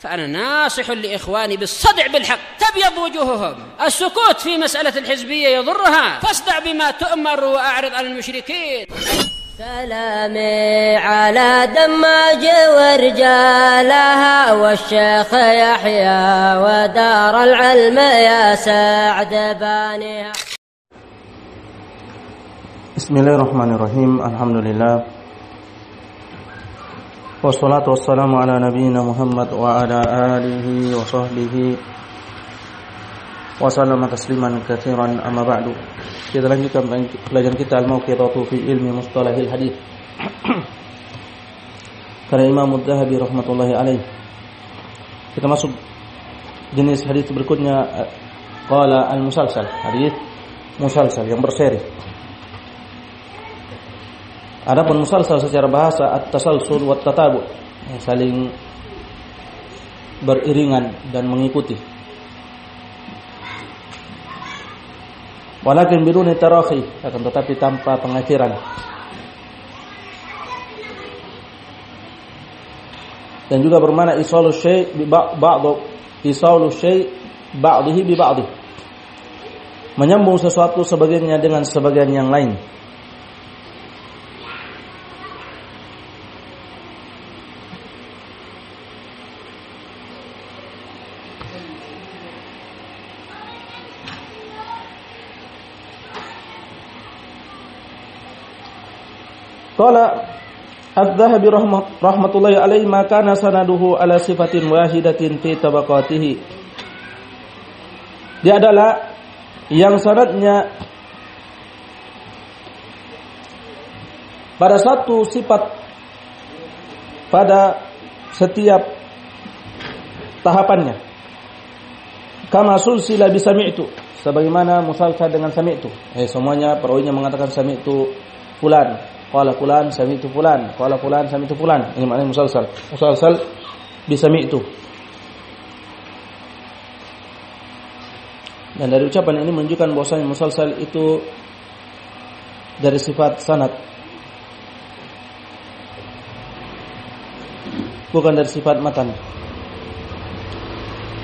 فأنا ناصح لإخواني بالصدع بالحق تبيض وجوههم. السكوت في مسألة الحزبية يضرها، فاصدع بما تؤمر وأعرض عن المشركين. سلامي على دماج ورجالها والشيخ يحيى ودار العلم يا سعد بانيها. Bismillahirrahmanirrahim. Alhamdulillah. Wassalatu wassalamu ala nabiyyina Muhammad wa ala alihi wa sahbihi wa sallama tasliman katsiran, amma ba'du. Kita lanjutkan pelajaran kita al-mawqidatu fi ilmi mustalahil hadits. Karya Imam Adz-Dzahabi rahmatullahi alaih. Kita masuk jenis hadits berikutnya, qala al-musalsal, hadits musalsal yang berseri. Adapun musalsal secara bahasa at-tasalsul wa tatabu, saling beriringan dan mengikuti. Walakin biduni tarakhi, akan tetapi tanpa pengakhiran. Dan juga bermakna isalu syai' bi ba'd, isalu syai' ba'dihi bi ba'd. Menyambung sesuatu sebagiannya dengan sebagian yang lain. Qala Adz-Dzahabi rahmatullahi alaihi, ma kana sanaduhu ala sifatin wahidatin fi tabaqatihi. Dia adalah yang sanadnya pada satu sifat pada setiap tahapannya. Kama sulsila bi sami'tu, sebagaimana musalsal dengan sami'tu. Semuanya perawinya mengatakan sami'tu fulan. Qala fulan sami'tu fulan, qala fulan sami'tu fulan. Ini maknanya musalsal. Musalsal bi sami'tu. Dan dari ucapan ini menunjukkan bahwasanya musalsal itu dari sifat sanad, bukan dari sifat matan.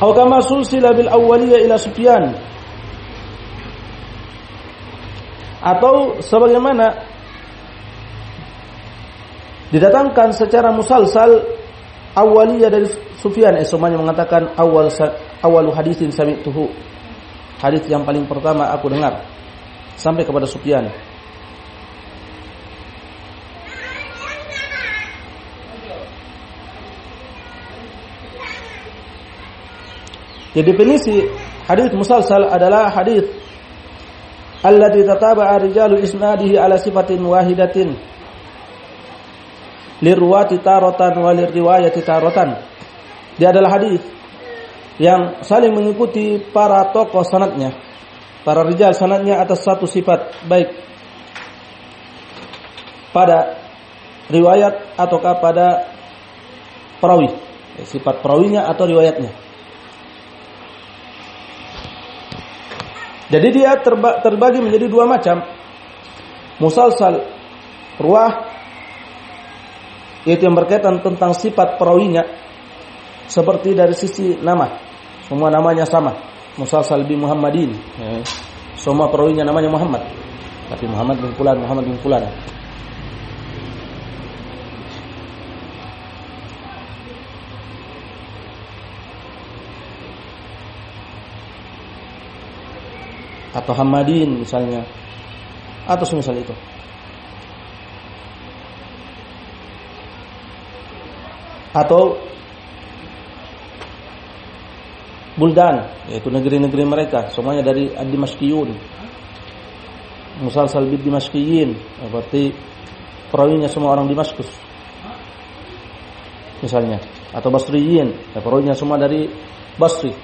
Aw kama sulsila bil awwaliyah ila Sufyan, atau sebagaimana didatangkan secara musalsal awaliyah dari Sufyan. Semuanya mengatakan awalu hadisin sami'tuhu, hadis yang paling pertama aku dengar, sampai kepada Sufyan. Jadi definisi hadis musalsal adalah hadis alladzi tataba'a rijalu isnadihi ala sifatin wahidatin lirwati taratan wa lirriwayati taratan. Dia adalah hadis yang saling mengikuti para tokoh sanadnya, para rijal sanadnya atas satu sifat, baik pada riwayat ataukah pada perawi, sifat perawinya atau riwayatnya. Jadi dia terbagi menjadi dua macam. Musalsal ruwah, yaitu yang berkaitan tentang sifat perawinya, seperti dari sisi nama, semua namanya sama, musalsal bi Muhammadin, semua perawinya namanya Muhammad, tapi Muhammad bin Fulan, Muhammad bin Fulan. Atau Hammadin misalnya, atau semisal itu. Atau buldan, yaitu negeri-negeri mereka, semuanya dari ad-Dimashqiyun. Musalsal bid Dimashqiyin, berarti perawinya semua orang Damaskus misalnya. Atau Basriyin, perawinya semua dari Basri,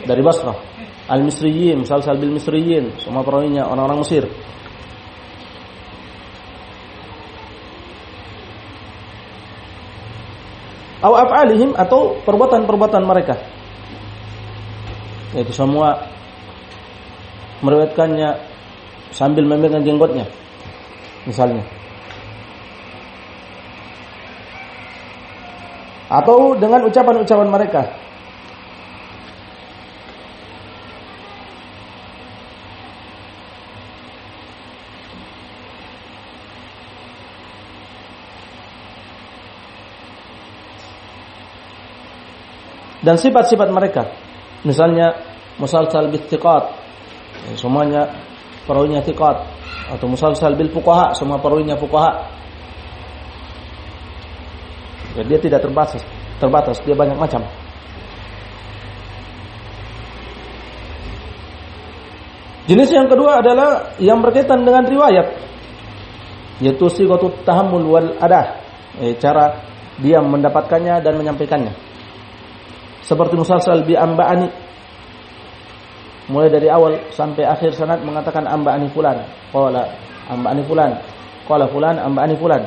dari Basrah. Al-Misriyin, musalsal bil Misriyin, semua perawinya orang-orang Mesir. Aw af'alihim, atau perbuatan-perbuatan mereka, yaitu semua meriwayatkannya sambil memegang jenggotnya misalnya. atau dengan ucapan-ucapan mereka. Dan sifat-sifat mereka, misalnya musalsal bil thiqat, semuanya perawinya thiqat, atau musalsal bil fuqaha, semua perawinya fuqaha. Ya, dia tidak terbatas, dia banyak macam. Jenis yang kedua adalah yang berkaitan dengan riwayat, yaitu sighatut tahammul wal adah, cara dia mendapatkannya dan menyampaikannya. Seperti musalsal bi amba'ani, mulai dari awal sampai akhir sanad mengatakan amba'ani fulan, qala amba'ani fulan, qala fulan amba'ani fulan.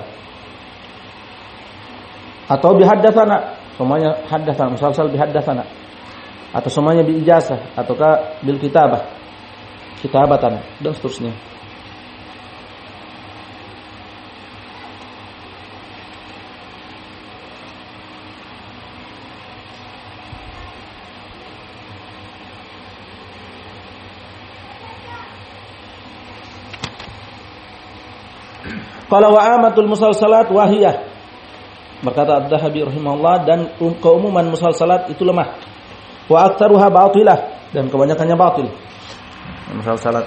Atau bi haddatsana, semuanya haddatsana, musalsal bi haddatsana. Atau semuanya bi ijazah ataukah bil kitabah, kitabatan dan seterusnya. Qala wa amatul musalsalat wahiyah, berkata Ad-Dhahabi rahimahullah, dan keumuman musalsalat itu lemah. Wa aktsaruha batilah, dan kebanyakannya batil musalsalat.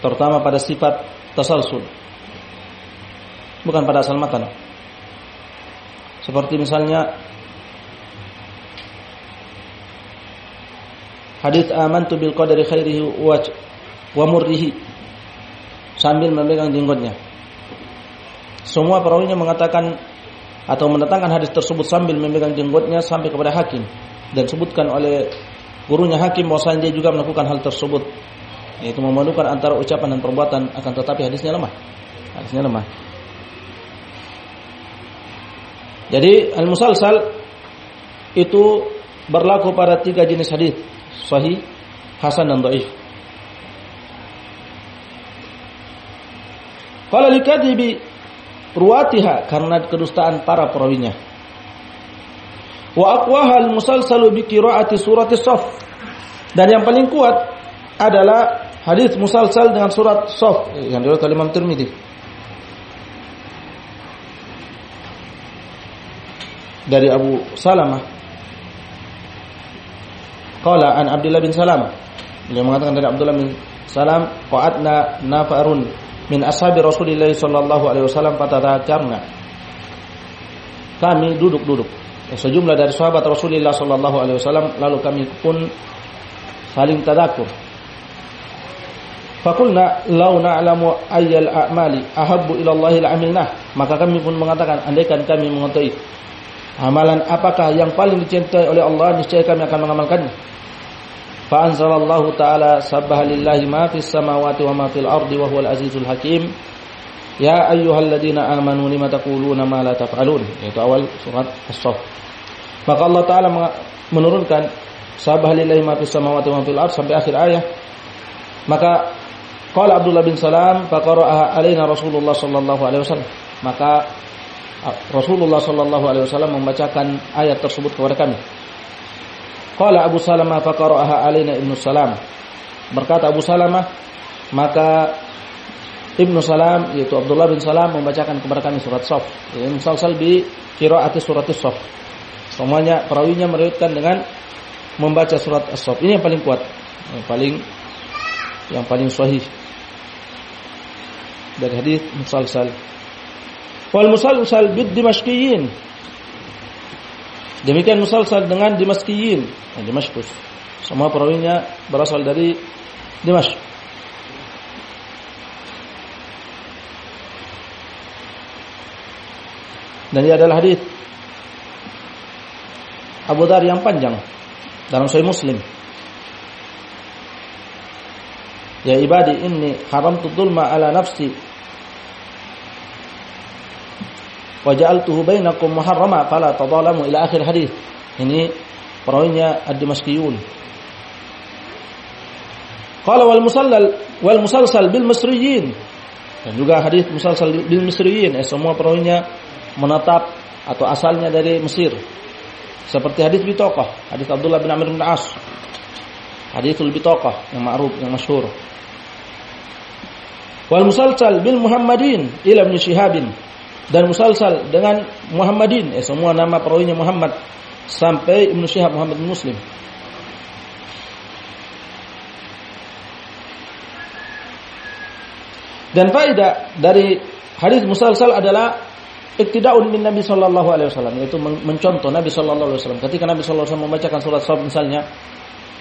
Terutama pada sifat tasalsul, bukan pada asal matan. Seperti misalnya hadis amantu bil qadari khairihi wa murrihi, sambil memegang jenggotnya. Semua perawinya mengatakan atau mendatangkan hadis tersebut sambil memegang jenggotnya sampai kepada Hakim, dan sebutkan oleh gurunya Hakim bahwasanya dia juga melakukan hal tersebut, yaitu memadukan antara ucapan dan perbuatan, akan tetapi hadisnya lemah. Jadi al-musalsal itu berlaku pada 3 jenis hadis: sahih, hasan, dan dhaif. Qala likadibi ruwatiha, karena kedustaan para perawinya. Wa aqwaha al-musalsalu bi qiraati surati Shaff, dan yang paling kuat adalah hadis musalsal dengan surat Shaff yang diriwayatkan oleh Imam Tirmidzi. Dari Abu Salamah, qala an Abdullah bin Salam, beliau mengatakan dari Abdullah bin Salam, qa'adna nafarun min ashabi Rasulillah sallallahu alaihi wasallam fatadzakarna, kami duduk sejumlah dari sahabat Rasulullah sallallahu alaihi wasallam, lalu kami pun saling tadzakur. Faqulna law na'lamu ayyal a'mali ahabbu ila Allah la'amilnah, maka kami pun mengatakan, andaikan kami mengetahui amalan apakah yang paling dicintai oleh Allah, niscaya kami akan mengamalkannya. Fa anzalallahu ta'ala sabbaha lillahi ma fis samawati wa ma fil ardi wa huwal azizul hakim. Ya ayyuhalladzina amanu lima taquluna ma la taf'alun, yaitu awal surat As-Saff. Maka Allah Ta'ala menurunkan sabbaha lillahi ma fis samawati wa ma fil ardi sampai akhir ayat. Maka qala Abdullah bin Salam fa qara'aha alaina Rasulullah sallallahu alaihi wasallam, maka Rasulullah sallallahu alaihi wasallam membacakan ayat tersebut kepada kami. Qala Abu Salamah fa qara'aha alaina Ibnu Salam, berkata Abu Salamah, maka Ibnu Salam yaitu Abdullah bin Salam membacakan kepada kami surat Shaff, yang musalsal bi qiraati surat Shaff. Semuanya perawinya meriwayatkan dengan membaca surat As-Shaff. Ini yang paling kuat, yang paling sahih dari hadis musalsal. Wal musalsal bid dimashqiyin, demikian musalsal dengan dimashqiyin, Damaskus. Semua perawinya berasal dari Dimashq. Dan ini adalah hadis Abu Dzar yang panjang dalam Sahih Muslim. Ya ibadi inni haramtu dzulma ala nafsi wa ja'altuhu bainakum muharrama fala tadhalamu, ila akhir hadis. Ini perawinya ad-Dimashqiyun. Qala wal musalsal bil misriyin, Dan juga hadis musalsal bil Misriyin, semua perawinya menetap atau asalnya dari Mesir. Seperti hadis Bitaqah, hadis Abdullah bin Amr bin As. Haditsul Bitaqah yang ma'ruf, yang masyhur. Wal musalsal bil Muhammadin ila Ibnu Syihabin. Dan musalsal dengan Muhammadin, semua nama perawinya Muhammad sampai Ibnu Syihab Muhammad bin Muslim. Dan faedah dari hadis musalsal adalah iktida'un bin Nabi sallallahu alaihi wasallam, yaitu mencontoh Nabi sallallahu alaihi wasallam. Ketika Nabi sallallahu alaihi wasallam membacakan surat Shaf misalnya,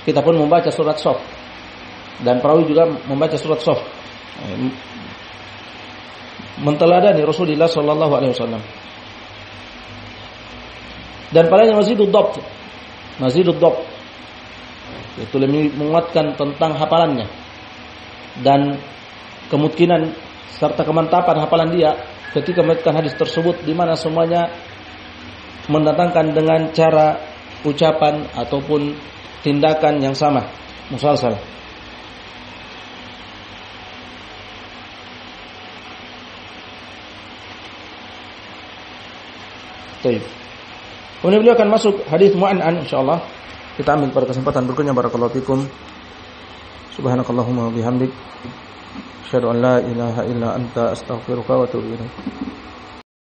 kita pun membaca surat Shaf. Dan perawi juga membaca surat Shaf. Menteladani Rasulullah sallallahu alaihi wasallam. Dan padanya mazidud dhabt. Mazidud dhabt itu lebih menguatkan tentang hafalannya dan kemungkinan serta kemantapan hafalan dia ketika membacakan hadis tersebut, di mana semuanya mendatangkan dengan cara ucapan ataupun tindakan yang sama, musalsal. Baik. Kemudian beliau akan masuk hadis mu'an'an insyaallah. Kita ambil pada kesempatan berikutnya. Barakallahu fikum. Subhanakallahumma wa bihamdik, asyhadu an la ilaha illa anta, astaghfiruka wa atubu ilaik.